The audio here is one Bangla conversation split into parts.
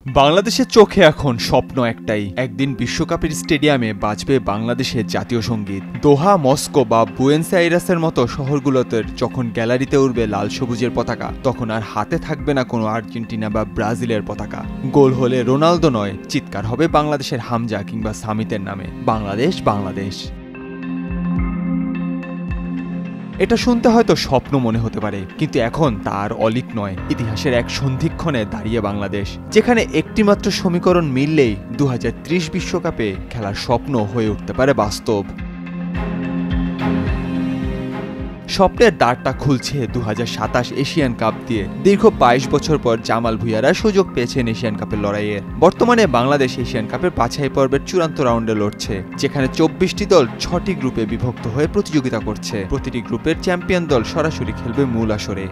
বাংলাদেশের চোখে এখন স্বপ্ন একটাই, একদিন বিশ্বকাপের স্টেডিয়ামে বাজবে বাংলাদেশের জাতীয় সঙ্গীত। দোহা, মস্কো বা বুয়েন্স আইরেসের মতো শহরগুলোতে যখন গ্যালারিতে উড়বে লাল সবুজের পতাকা, তখন আর হাতে থাকবে না কোনো আর্জেন্টিনা বা ব্রাজিলের পতাকা। গোল হলে রোনালদো নয়, চিৎকার হবে বাংলাদেশের হামজা কিংবা সামিতের নামে, বাংলাদেশ বাংলাদেশ। এটা শুনতে হয়তো স্বপ্ন মনে হতে পারে, কিন্তু এখন তার অলীক নয়। ইতিহাসের এক সন্ধিক্ষণে দাঁড়িয়ে বাংলাদেশ, যেখানে একটিমাত্র সমীকরণ মিললেই 2030 বিশ্বকাপে খেলার স্বপ্ন হয়ে উঠতে পারে বাস্তব। স্বপ্নের দ্বারটা খুলছে 2027 এশিয়ান কাপ দিয়ে। দীর্ঘ 22 বছর পর জামাল ভুঁইয়ারা সুযোগ পেয়েছেন এশিয়ান কাপের লড়াইয়ে। বর্তমানে বাংলাদেশ এশিয়ান কাপের বাছাই পর্বের চূড়ান্ত রাউন্ডে লড়ছে, যেখানে 24টি দল 6টি গ্রুপে বিভক্ত হয়ে প্রতিযোগিতা করছে। প্রতিটি গ্রুপের চ্যাম্পিয়ন দল সরাসরি খেলবে মূল আসরে।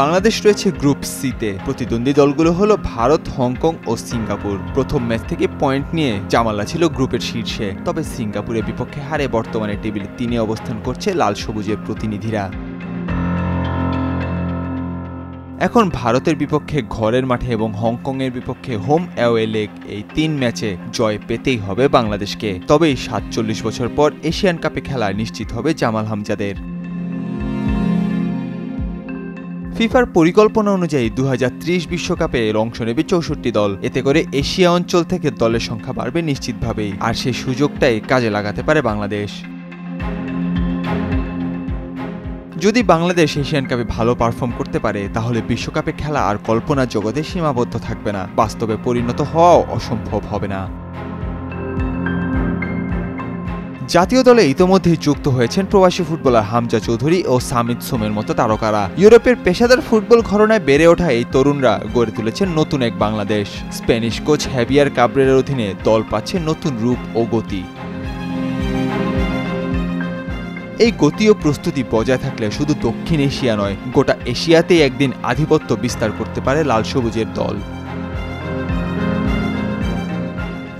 বাংলাদেশ রয়েছে গ্রুপ সিতে। প্রতিদ্বন্দ্বী দলগুলো হলো ভারত, হংকং ও সিঙ্গাপুর। প্রথম ম্যাচ থেকে পয়েন্ট নিয়ে জামালা ছিল গ্রুপের শীর্ষে, তবে সিঙ্গাপুরের বিপক্ষে হারে বর্তমানে টেবিল 3-এ অবস্থান করছে লাল সবুজের প্রতিনিধিরা। এখন ভারতের বিপক্ষে ঘরের মাঠে এবং হংকংয়ের বিপক্ষে হোম অ্যাওয়ে লেগ, এই 3 ম্যাচে জয় পেতেই হবে বাংলাদেশকে। তবেই 47 বছর পর এশিয়ান কাপে খেলা নিশ্চিত হবে জামাল হামজাদের। ফিফার পরিকল্পনা অনুযায়ী 2030 বিশ্বকাপে এর অংশ নেবে 64 দল। এতে করে এশিয়া অঞ্চল থেকে দলের সংখ্যা বাড়বে নিশ্চিতভাবেই, আর সেই সুযোগটাই কাজে লাগাতে পারে বাংলাদেশ। যদি বাংলাদেশ এশিয়ান কাপে ভালো পারফর্ম করতে পারে, তাহলে বিশ্বকাপে খেলা আর কল্পনার জগতে সীমাবদ্ধ থাকবে না, বাস্তবে পরিণত হওয়াও অসম্ভব হবে না। জাতীয় দলে ইতোমধ্যেই যুক্ত হয়েছেন প্রবাসী ফুটবলার হামজা চৌধুরী ও সামিত সোমের মতো তারকারা। ইউরোপের পেশাদার ফুটবল ঘরানায় বেড়ে ওঠা এই তরুণরা গড়ে তুলেছেন নতুন এক বাংলাদেশ। স্প্যানিশ কোচ হ্যাভিয়ার কাবরেরার অধীনে দল পাচ্ছে নতুন রূপ ও গতি। এই গতি ও প্রস্তুতি বজায় থাকলে শুধু দক্ষিণ এশিয়া নয়, গোটা এশিয়াতেই একদিন আধিপত্য বিস্তার করতে পারে লাল সবুজের দল।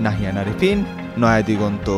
নাহিয়ান আরেফিন, নয়া দিগন্ত।